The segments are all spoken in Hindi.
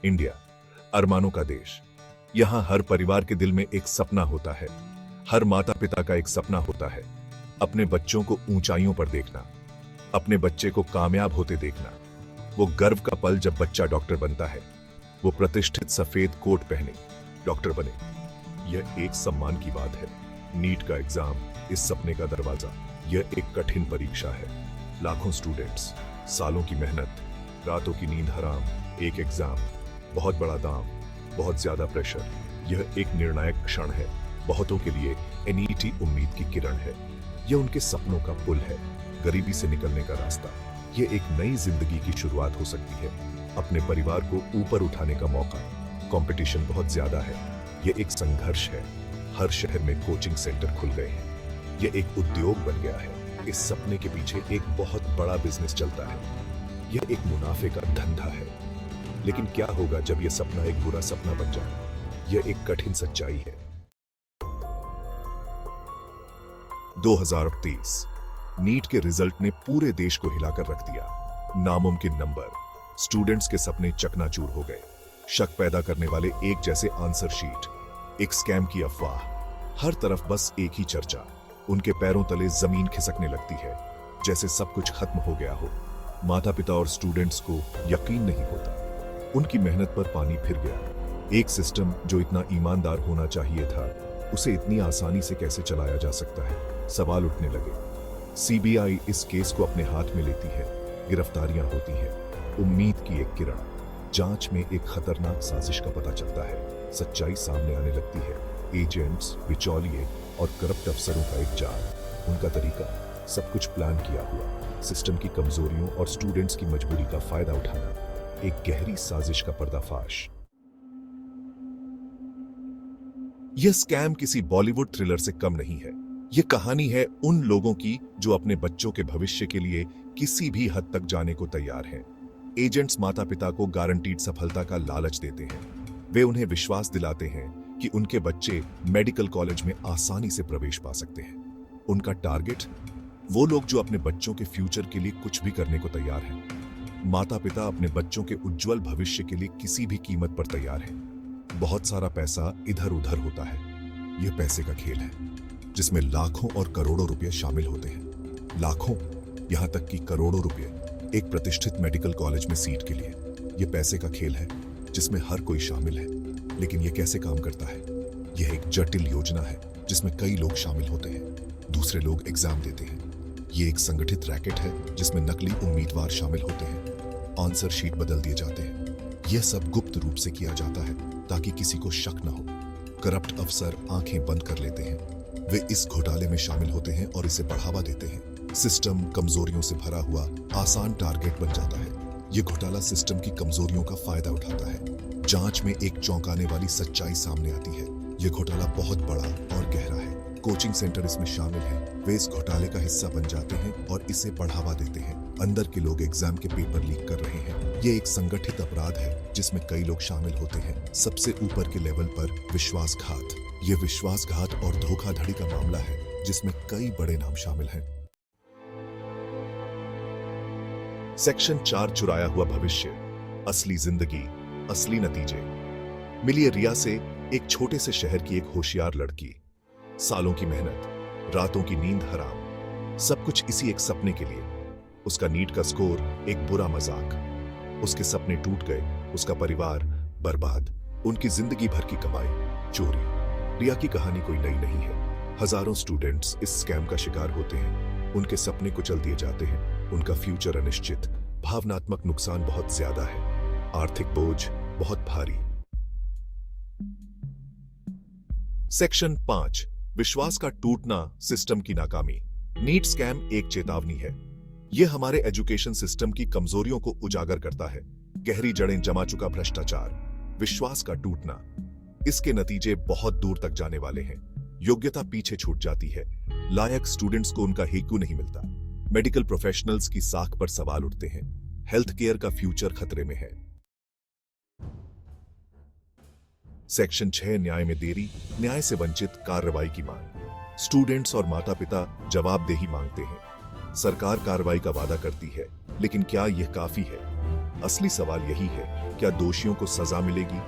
इंडिया, अरमानों का देश। यहाँ हर परिवार के दिल में एक सपना होता है। हर माता पिता का एक सपना होता है, अपने बच्चों को ऊंचाइयों पर देखना, अपने बच्चे को कामयाब होते देखना। वो गर्व का पल जब बच्चा डॉक्टर बनता है, वो प्रतिष्ठित सफेद कोट पहने डॉक्टर बने। यह एक सम्मान की बात है। नीट का एग्जाम इस सपने का दरवाजा। यह एक कठिन परीक्षा है। लाखों स्टूडेंट्स, सालों की मेहनत, रातों की नींद हराम, एक एग्जाम, बहुत बड़ा दाम, बहुत ज्यादा प्रेशर। यह एक निर्णायक क्षण है। बहुतों के लिए एनईटी उम्मीद की किरण है। यह उनके सपनों का पुल है, गरीबी से निकलने का रास्ता। यह एक नई जिंदगी की शुरुआत हो सकती है, अपने परिवार को ऊपर उठाने का मौका। कंपटीशन बहुत ज्यादा है, यह एक संघर्ष है। हर शहर में कोचिंग सेंटर खुल गए हैं, यह एक उद्योग बन गया है। इस सपने के पीछे एक बहुत बड़ा बिजनेस चलता है, यह एक मुनाफे का धंधा है। लेकिन क्या होगा जब यह सपना एक बुरा सपना बन जाए? यह एक कठिन सच्चाई है। 2030 नीट के रिजल्ट ने पूरे देश को हिलाकर रख दिया। नामुमकिन नंबर, स्टूडेंट्स के सपने चकनाचूर हो गए। शक पैदा करने वाले एक जैसे आंसर शीट, एक स्कैम की अफवाह। हर तरफ बस एक ही चर्चा। उनके पैरों तले जमीन खिसकने लगती है, जैसे सब कुछ खत्म हो गया हो। माता पिता और स्टूडेंट्स को यकीन नहीं होता, उनकी मेहनत पर पानी फिर गया। एक सिस्टम जो इतना ईमानदार होना चाहिए था, उसे इतनी आसानी से कैसे चलाया जा सकता है? सवाल उठने लगे। सीबीआई इस केस को अपने हाथ में लेती है, गिरफ्तारियां होती हैं, उम्मीद की एक किरण। जांच में एक खतरनाक साजिश का पता चलता है, सच्चाई सामने आने लगती है। एजेंट्स, बिचौलिए और करप्ट अफसरों का एक जाल, उनका तरीका, सब कुछ प्लान किया हुआ। सिस्टम की कमजोरियों और स्टूडेंट्स की मजबूरी का फायदा उठाना, एक गहरी साजिश का पर्दाफाश। यह स्कैम किसी बॉलीवुड थ्रिलर से कम नहीं है। यह कहानी है उन लोगों की जो अपने बच्चों के भविष्य के लिए किसी भी हद तक जाने को तैयार हैं। एजेंट्स माता पिता को गारंटीड सफलता का लालच देते हैं। वे उन्हें विश्वास दिलाते हैं कि उनके बच्चे मेडिकल कॉलेज में आसानी से प्रवेश पा सकते हैं। उनका टारगेट, वो लोग जो अपने बच्चों के फ्यूचर के लिए कुछ भी करने को तैयार हैं। माता पिता अपने बच्चों के उज्जवल भविष्य के लिए किसी भी कीमत पर तैयार हैं। बहुत सारा पैसा इधर उधर होता है। यह पैसे का खेल है, जिसमें लाखों और करोड़ों रुपए शामिल होते हैं। लाखों, यहां तक कि करोड़ों रुपए एक प्रतिष्ठित मेडिकल कॉलेज में सीट के लिए। यह पैसे का खेल है जिसमें हर कोई शामिल है। लेकिन यह कैसे काम करता है? यह एक जटिल योजना है जिसमें कई लोग शामिल होते हैं। दूसरे लोग एग्जाम देते हैं। यह एक संगठित रैकेट है जिसमें नकली उम्मीदवार शामिल होते हैं। आंसर शीट बदल दिए जाते हैं। यह सब गुप्त रूप से किया जाता है ताकि किसी को शक न हो। करप्ट अफसर आंखें बंद कर लेते हैं। वे इस घोटाले में शामिल होते हैं और इसे बढ़ावा देते हैं। सिस्टम कमजोरियों से भरा हुआ आसान टारगेट बन जाता है। यह घोटाला सिस्टम की कमजोरियों का फायदा उठाता है। जांच में एक चौंकाने वाली सच्चाई सामने आती है। यह घोटाला बहुत बड़ा और गहरा है। कोचिंग सेंटर इसमें शामिल हैं। वे इस घोटाले का हिस्सा बन जाते हैं और इसे बढ़ावा देते हैं। अंदर के लोग एग्जाम के पेपर लीक कर रहे हैं। यह एक संगठित अपराध है जिसमें कई लोग शामिल होते हैं। सबसे ऊपर के लेवल पर विश्वासघात। यह विश्वासघात और धोखाधड़ी का मामला है जिसमें कई बड़े नाम शामिल हैं। सेक्शन 4, चुराया हुआ भविष्य, असली जिंदगी, असली नतीजे। मिली रिया से, एक छोटे से शहर की एक होशियार लड़की। सालों की मेहनत, रातों की नींद हराम, सब कुछ इसी एक सपने के लिए। उसका नीट का स्कोर एक बुरा मजाक। उसके सपने टूट गए, उसका परिवार बर्बाद, उनकी जिंदगी भर की कमाई चोरी। रिया की कहानी कोई नई नहीं है। हजारों स्टूडेंट्स इस स्कैम का शिकार होते हैं। उनके सपने कुचल दिए जाते हैं। उनका फ्यूचर अनिश्चित। भावनात्मक नुकसान बहुत ज्यादा है। आर्थिक बोझ बहुत भारी। सेक्शन 5, विश्वास का टूटना, सिस्टम की नाकामी। नीट स्कैम एक चेतावनी है। यह हमारे एजुकेशन सिस्टम की कमजोरियों को उजागर करता है। गहरी जड़ें जमा चुका भ्रष्टाचार, विश्वास का टूटना। इसके नतीजे बहुत दूर तक जाने वाले हैं। योग्यता पीछे छूट जाती है। लायक स्टूडेंट्स को उनका हेकू नहीं मिलता। मेडिकल प्रोफेशनल्स की साख पर सवाल उठते हैं। हेल्थ केयर का फ्यूचर खतरे में है। सेक्शन 6, न्याय में देरी, न्याय से वंचित, कार्रवाई की मांग। स्टूडेंट्स और माता पिता जवाबदेही मांगते हैं। सरकार कार्रवाई का वादा करती है, लेकिन क्या यह काफी है? असली सवाल यही है, क्या दोषियों को सजा मिलेगी?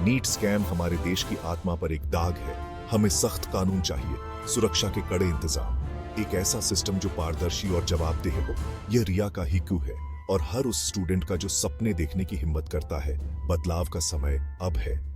नीट स्कैम हमारे देश की आत्मा पर एक दाग है। हमें सख्त कानून चाहिए, सुरक्षा के कड़े इंतजाम, एक ऐसा सिस्टम जो पारदर्शी और जवाबदेह हो। यह रिया का ही क्यों है और हर उस स्टूडेंट का जो सपने देखने की हिम्मत करता है। बदलाव का समय अब है।